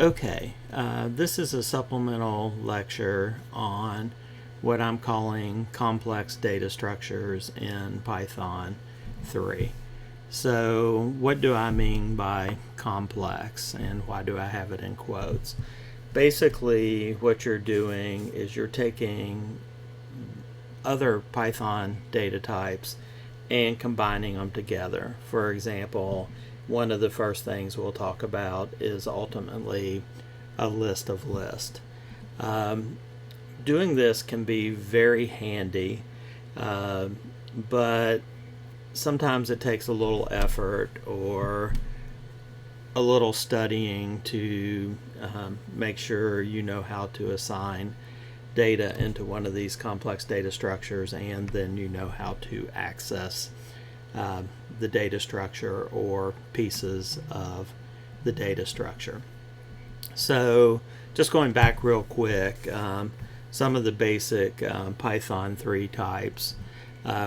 Okay, this is a supplemental lecture on what I'm calling complex data structures in Python 3. So what do I mean by complex and why do I have it in quotes? Basically what you're doing is you're taking other Python data types and combining them together. For example, one of the first things we'll talk about is ultimately a list of lists. Doing this can be very handy, uh, but sometimes it takes a little effort or a little studying to make sure you know how to assign data into one of these complex data structures, and then you know how to access the data structure or pieces of the data structure. So just going back real quick, some of the basic Python 3 types.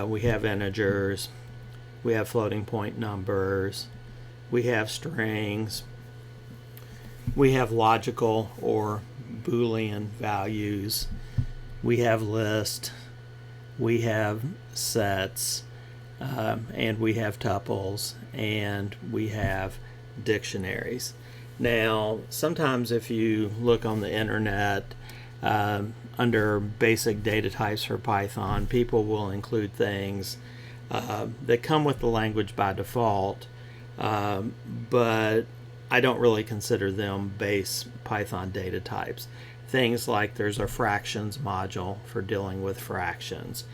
We have integers, we have floating point numbers, we have strings, we have logical or Boolean values, we have lists, we have sets, and we have tuples, and we have dictionaries. Now, sometimes if you look on the internet under basic data types for Python, people will include things that come with the language by default, but I don't really consider them base Python data types. Things like there's a fractions module for dealing with fractions.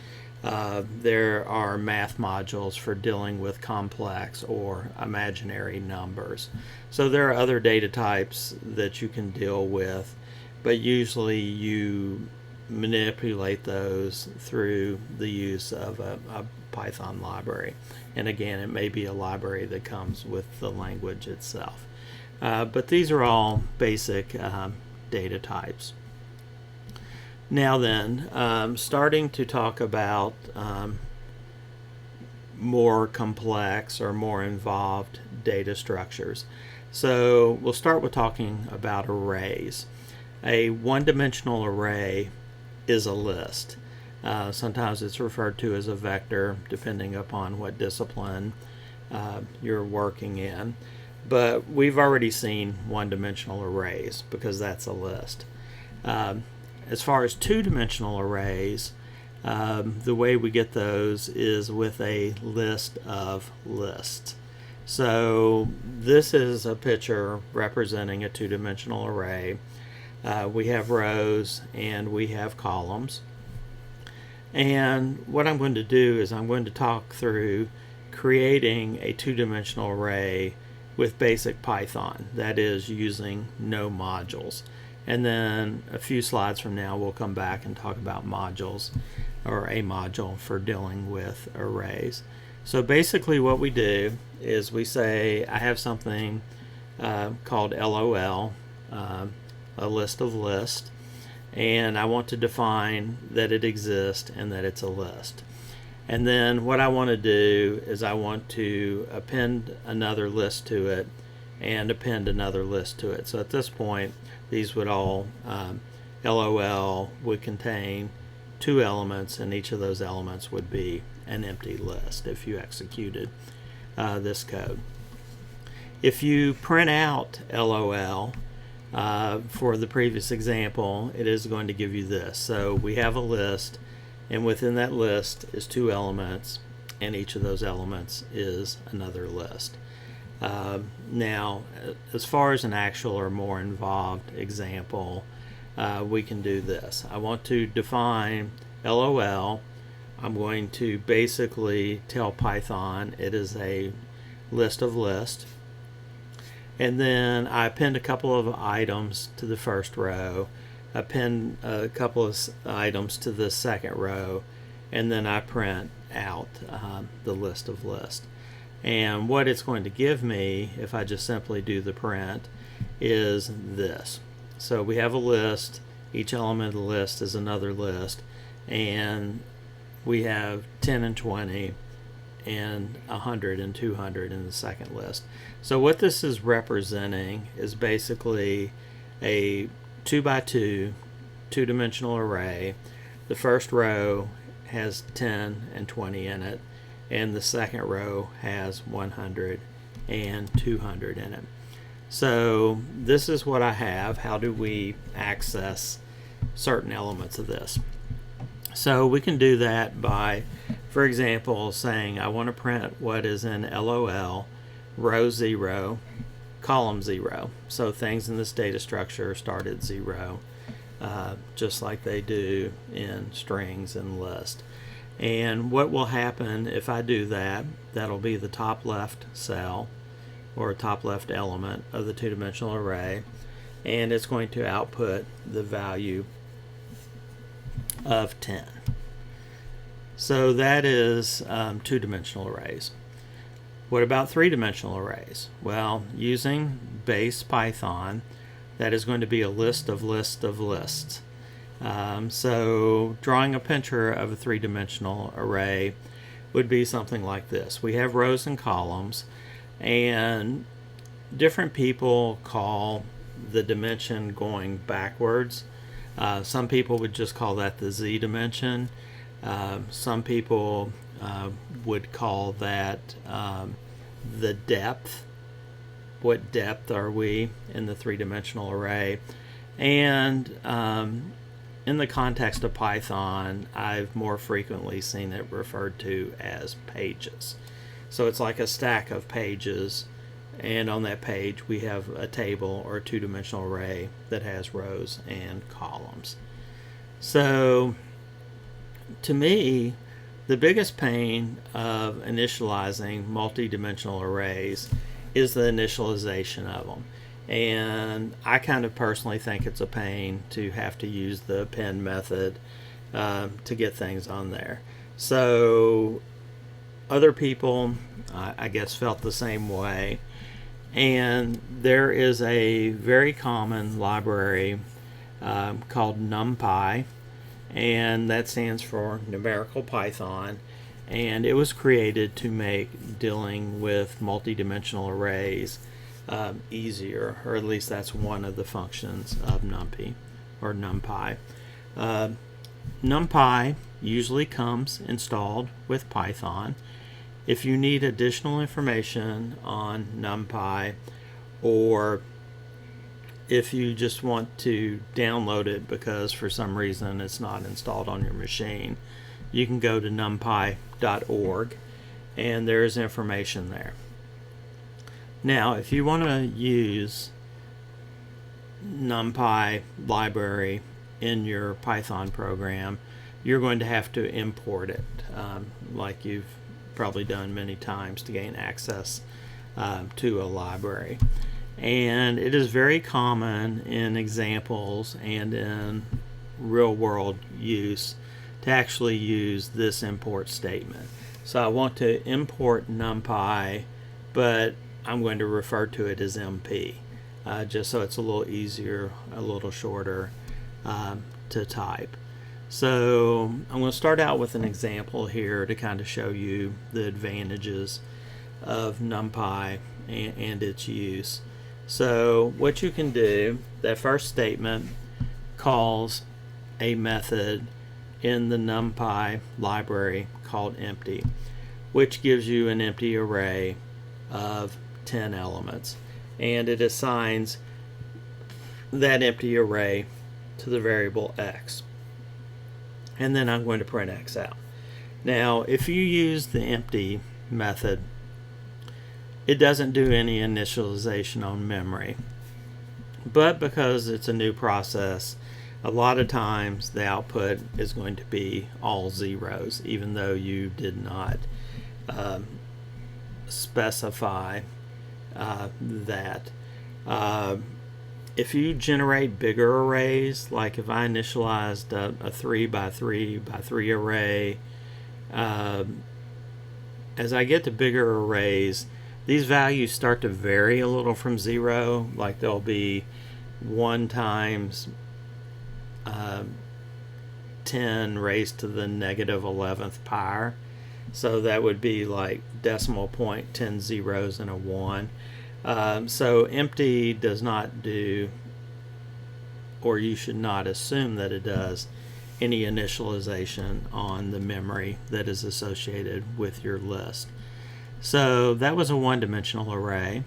There are math modules for dealing with complex or imaginary numbers. So there are other data types that you can deal with, but usually you manipulate those through the use of a Python library. And again, it may be a library that comes with the language itself. But these are all basic data types. Now then, starting to talk about more complex or more involved data structures. So we'll start with talking about arrays. A one-dimensional array is a list. Sometimes it's referred to as a vector, depending upon what discipline you're working in. But we've already seen one-dimensional arrays because that's a list. As far as two-dimensional arrays, the way we get those is with a list of lists. So this is a picture representing a two-dimensional array. We have rows and we have columns. And what I'm going to do is I'm going to talk through creating a two-dimensional array with basic Python, that is using no modules. And then a few slides from now we'll come back and talk about modules or a module for dealing with arrays. So basically what we do is we say I have something called LOL, a list of lists, and I want to define that it exists and that it's a list. And then what I want to do is I want to append another list to it and append another list to it. So at this point, these would all, LOL would contain two elements, and each of those elements would be an empty list if you executed this code. If you print out LOL for the previous example, it is going to give you this. So we have a list, and within that list is two elements, and each of those elements is another list. Now, as far as an actual or more involved example, we can do this. I want to define LOL. I'm going to basically tell Python it is a list of lists. And then I append a couple of items to the first row, append a couple of items to the second row, and then I print out the list of lists. And what it's going to give me, if I just simply do the print, is this. So we have a list, each element of the list is another list, and we have 10 and 20, and 100 and 200 in the second list. So what this is representing is basically a 2 by 2 two-dimensional array. The first row has 10 and 20 in it, and the second row has 100 and 200 in it. So this is what I have. How do we access certain elements of this? So we can do that by, for example, saying I want to print what is in LOL, row 0, column 0. So things in this data structure start at 0, just like they do in strings and lists. And what will happen if I do that, that'll be the top left cell or top left element of the two-dimensional array, and it's going to output the value of 10. So that is two-dimensional arrays. What about three-dimensional arrays? Well, using base Python, that is going to be a list of lists of lists. So drawing a picture of a three-dimensional array would be something like this. We have rows and columns, and different people call the dimension going backwards. Some people would just call that the z dimension. Some people would call that the depth. What depth are we in the three-dimensional array? And in the context of Python, I've more frequently seen it referred to as pages. So it's like a stack of pages, and on that page we have a table or a two-dimensional array that has rows and columns. So to me, the biggest pain of initializing multi-dimensional arrays is the initialization of them. And I kind of personally think it's a pain to have to use the append method to get things on there. So other people, I guess, felt the same way. And there is a very common library called NumPy, and that stands for Numerical Python. And it was created to make dealing with multi-dimensional arrays easier, or at least that's one of the functions of NumPy or NumPy. NumPy usually comes installed with Python. If you need additional information on NumPy, or if you just want to download it because for some reason it's not installed on your machine, you can go to numpy.org and there's information there. Now, if you want to use NumPy library in your Python program, you're going to have to import it, like you've probably done many times to gain access to a library. And it is very common in examples and in real-world use to actually use this import statement. So I want to import NumPy, but I'm going to refer to it as MP, just so it's a little easier, a little shorter to type. So I'm going to start out with an example here to kind of show you the advantages of NumPy and its use. So what you can do, that first statement calls a method in the NumPy library called empty, which gives you an empty array of 10 elements, and it assigns that empty array to the variable x. And then I'm going to print x out. Now, if you use the empty method, it doesn't do any initialization on memory. But because it's a new process, a lot of times the output is going to be all zeros, even though you did not specify that. If you generate bigger arrays, like if I initialized a 3 by 3 by 3 array, as I get to bigger arrays, these values start to vary a little from 0, like there'll be 1 times 10 raised to the negative 11th power. So that would be like decimal point, 10 zeros, and a 1. So empty does not do, or you should not assume that it does, any initialization on the memory that is associated with your list. So that was a one-dimensional array.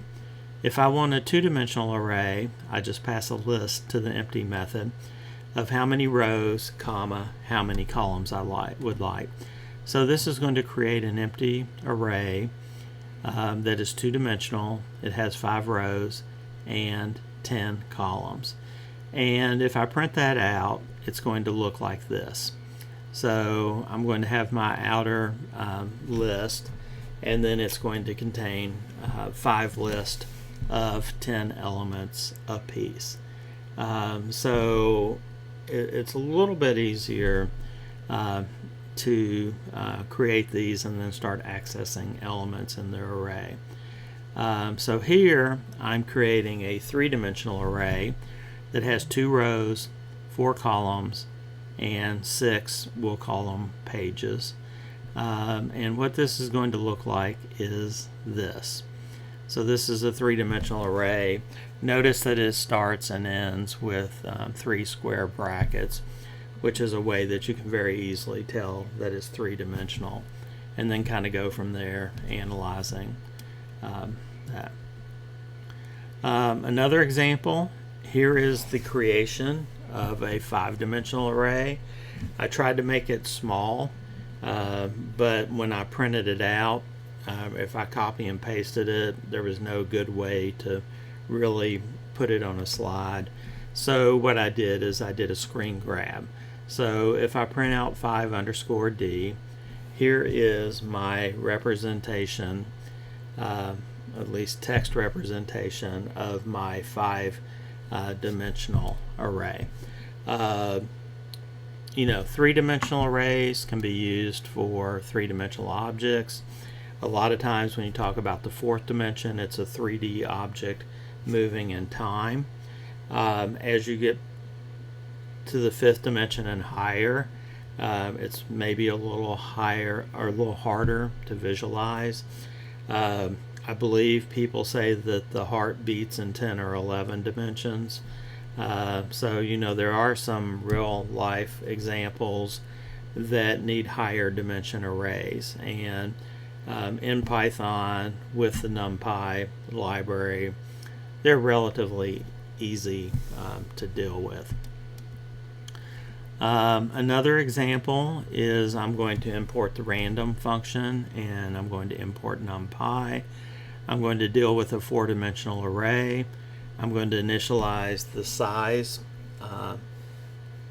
If I want a two-dimensional array, I just pass a list to the empty method of how many rows, comma, how many columns I would like. So this is going to create an empty array that is two-dimensional. It has 5 rows and 10 columns. And if I print that out, it's going to look like this. So I'm going to have my outer list, and then it's going to contain 5 lists of 10 elements apiece. So it's a little bit easier to create these and then start accessing elements in the array. So here I'm creating a 3-dimensional array that has 2 rows, 4 columns, and 6, we'll call them pages. And what this is going to look like is this. So this is a 3-dimensional array. Notice that it starts and ends with 3 square brackets, which is a way that you can very easily tell that it's 3-dimensional, and then kind of go from there analyzing that. Another example, here is the creation of a 5-dimensional array. I tried to make it small, but when I printed it out, if I copy and pasted it, there was no good way to really put it on a slide. So what I did is I did a screen grab. So if I print out 5_D, here is my representation, at least text representation of my 5-dimensional array. 3-dimensional arrays can be used for 3-dimensional objects. A lot of times when you talk about the 4th dimension, it's a 3D object moving in time. As you get to the 5th dimension and higher, it's maybe a little higher or a little harder to visualize. I believe people say that the heart beats in 10 or 11 dimensions. So there are some real life examples that need higher dimension arrays, and in Python with the NumPy library, they're relatively easy to deal with. Another example is I'm going to import the random function, and I'm going to import NumPy. I'm going to deal with a 4-dimensional array. I'm going to initialize the size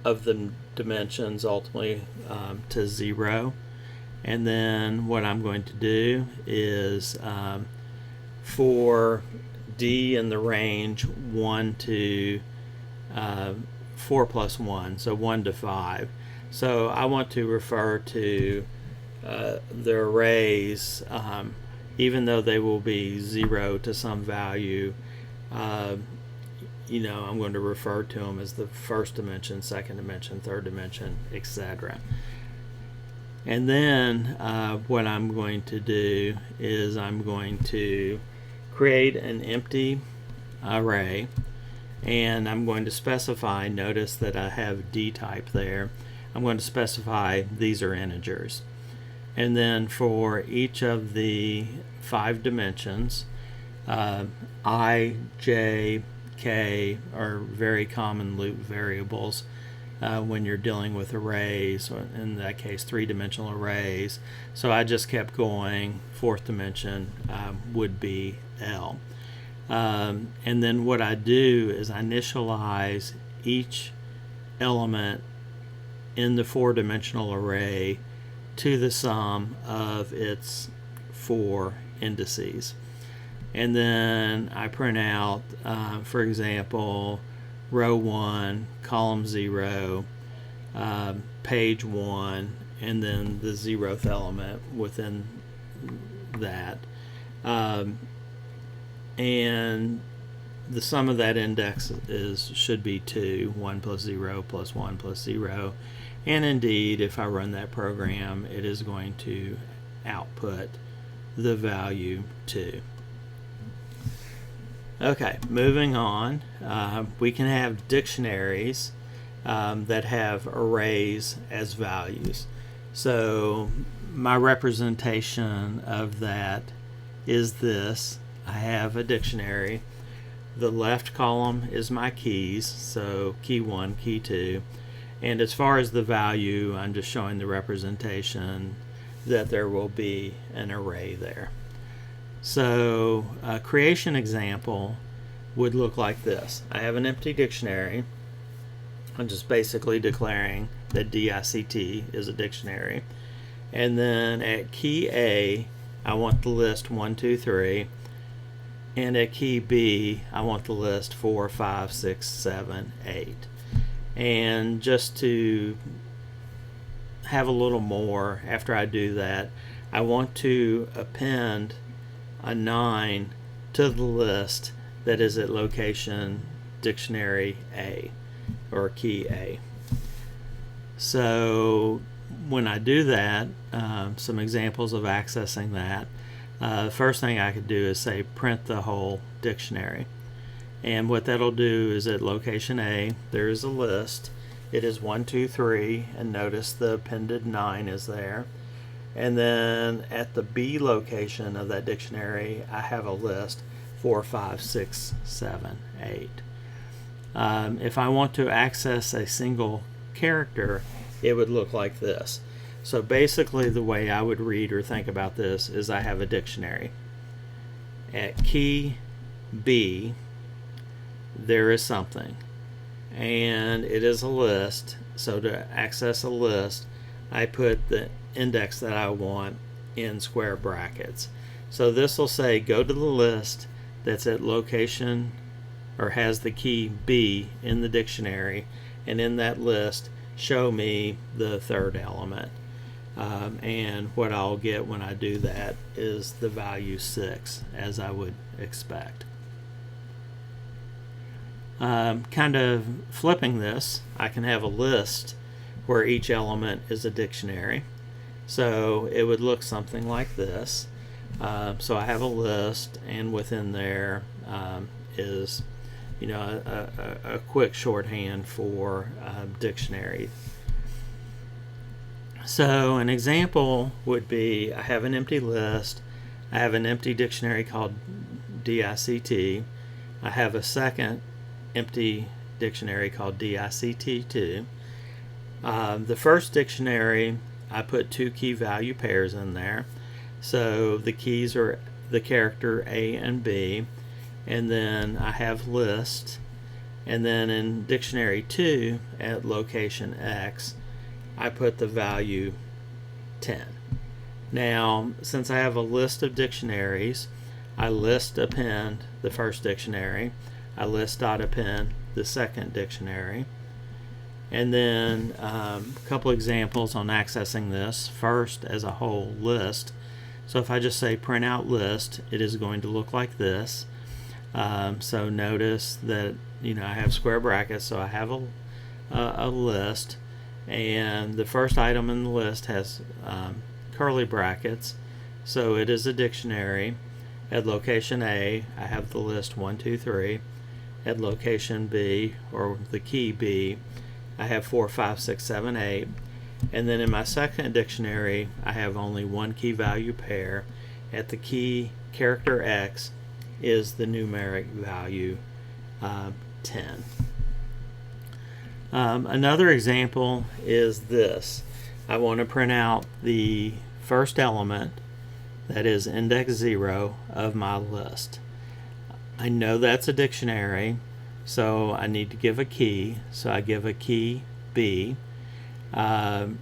of the dimensions ultimately to 0. And then what I'm going to do is for D in the range 1 to 4 plus 1, so 1 to 5. So I want to refer to the arrays, even though they will be 0 to some value, I'm going to refer to them as the 1st dimension, 2nd dimension, 3rd dimension, etc. And then what I'm going to do is I'm going to create an empty array, and I'm going to specify, notice that I have D type there, I'm going to specify these are integers. And then for each of the 5 dimensions, I, J, K are very common loop variables when you're dealing with arrays, or in that case 3-dimensional arrays. So I just kept going. 4th dimension would be L. And then what I do is I initialize each element in the 4-dimensional array to the sum of its 4 indices. And then I print out, for example, row 1, column 0, page 1, and then the 0th element within that. And the sum of that index should be 2, 1 plus 0 plus 1 plus 0. And indeed, if I run that program, it is going to output the value to. Okay, moving on, we can have dictionaries that have arrays as values. So my representation of that is this. I have a dictionary. The left column is my keys, so key 1, key 2. And as far as the value, I'm just showing the representation that there will be an array there. So a creation example would look like this. I have an empty dictionary. I'm just basically declaring that DICT is a dictionary. And then at key A, I want the list 1, 2, 3. And at key B, I want the list 4, 5, 6, 7, 8. And just to have a little more after I do that, I want to append a 9 to the list that is at location dictionary A, or key A. So when I do that, some examples of accessing that. First thing I could do is say print the whole dictionary. And what that'll do is at location A, there is a list. It is 1, 2, 3, and notice the appended 9 is there. And then at the B location of that dictionary, I have a list 4, 5, 6, 7, 8. If I want to access a single character, it would look like this. So basically the way I would read or think about this is I have a dictionary. At key B, there is something, and it is a list. So to access a list, I put the index that I want in square brackets. So this will say go to the list that's at location or has the key B in the dictionary, and in that list show me the third element. And what I'll get when I do that is the value 6, as I would expect. Kind of flipping this, I can have a list where each element is a dictionary. So it would look something like this. So I have a list, and within there is, a quick shorthand for dictionary. So an example would be I have an empty list. I have an empty dictionary called DICT. I have a second empty dictionary called DICT2. The first dictionary, I put 2 key value pairs in there. So the keys are the character A and B, and then I have list, and then in dictionary 2 at location X, I put the value 10. Now, since I have a list of dictionaries, I list append the first dictionary, I list dot append the second dictionary, and then a couple examples on accessing this. First, as a whole list. So if I just say print out list, it is going to look like this. So notice that I have square brackets, so I have a list, and the first item in the list has curly brackets, so it is a dictionary. At location A, I have the list 1, 2, 3. At location B, or the key B, I have 4, 5, 6, 7, 8. And then in my second dictionary, I have only 1 key value pair. At the key character X is the numeric value 10. Another example is this. I want to print out the first element, that is index 0 of my list. I know that's a dictionary, so I need to give a key. So I give a key B, and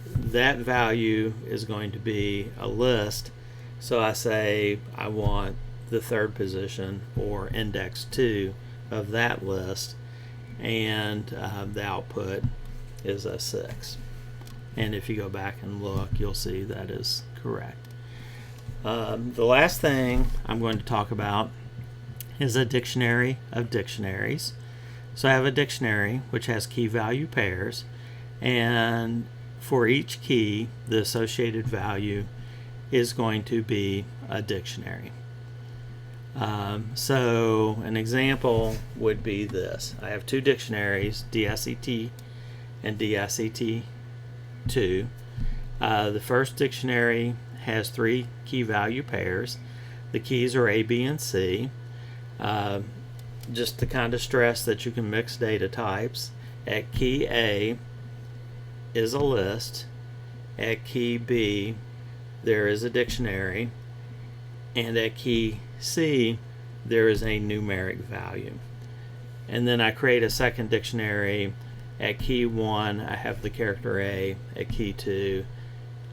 that value is going to be a list. So I say I want the third position, or index 2 of that list, and the output is a 6. And if you go back and look, you'll see that is correct. The last thing I'm going to talk about is a dictionary of dictionaries. So I have a dictionary which has key value pairs, and for each key, the associated value is going to be a dictionary. So an example would be this. I have two dictionaries, DICT and DICT2. The first dictionary has three key value pairs. The keys are A, B, and C. Just to kind of stress that you can mix data types. At key A is a list. At key B, there is a dictionary. And at key C, there is a numeric value. And then I create a second dictionary. At key 1, I have the character A. At key 2,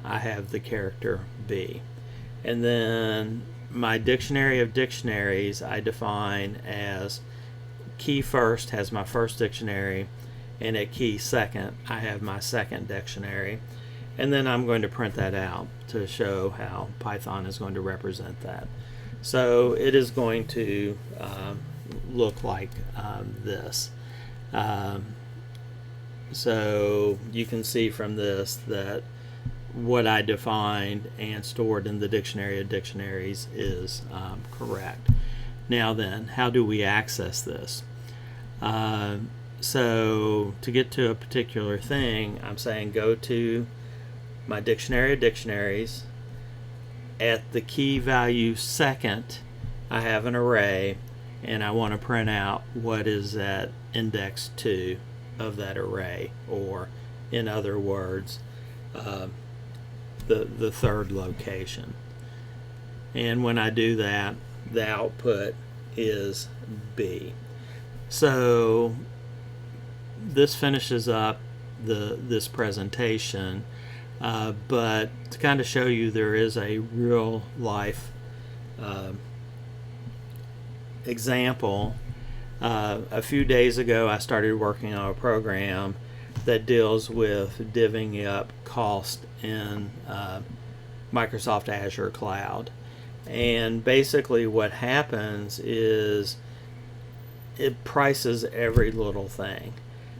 I have the character B. And then my dictionary of dictionaries I define as key first has my first dictionary, and at key second I have my second dictionary. And then I'm going to print that out to show how Python is going to represent that. So it is going to look like this. So you can see from this that what I defined and stored in the dictionary of dictionaries is correct. Now then, how do we access this? So to get to a particular thing, I'm saying go to my dictionary of dictionaries. At the key value second, I have an array, and I want to print out what is at index 2 of that array, or in other words, the third location. And when I do that, the output is B. So this finishes up this presentation, but to kind of show you there is a real life example. A few days ago I started working on a program that deals with divvying up cost in Microsoft Azure Cloud. And basically what happens is it prices every little thing.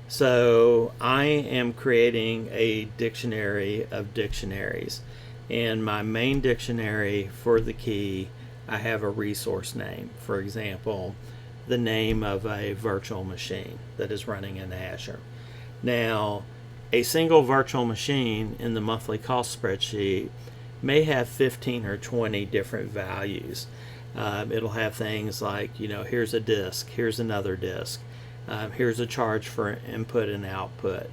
So I am creating a dictionary of dictionaries. In my main dictionary for the key, I have a resource name. For example, the name of a virtual machine that is running in Azure. Now, a single virtual machine in the monthly cost spreadsheet may have 15 or 20 different values. It'll have things like, here's a disk, here's another disk, here's a charge for input and output,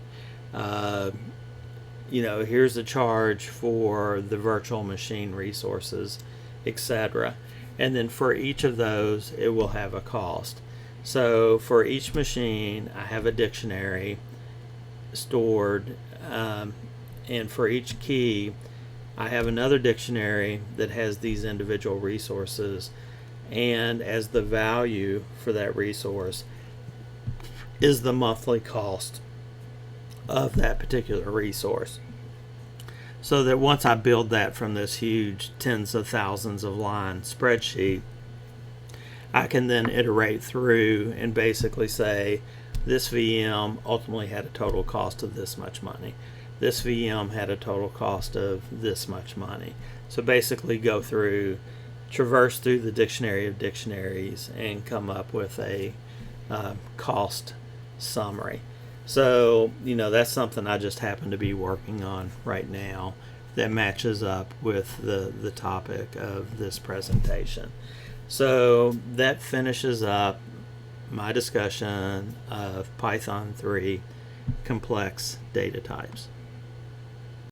here's a charge for the virtual machine resources, etc. And then for each of those, it will have a cost. So for each machine, I have a dictionary stored, and for each key, I have another dictionary that has these individual resources, and as the value for that resource is the monthly cost of that particular resource. So that once I build that from this huge tens of thousands of line spreadsheet, I can then iterate through and basically say this VM ultimately had a total cost of this much money. This VM had a total cost of this much money. So basically go through, traverse through the dictionary of dictionaries and come up with a cost summary. So, that's something I just happen to be working on right now that matches up with the topic of this presentation. So that finishes up my discussion of Python 3 complex data types.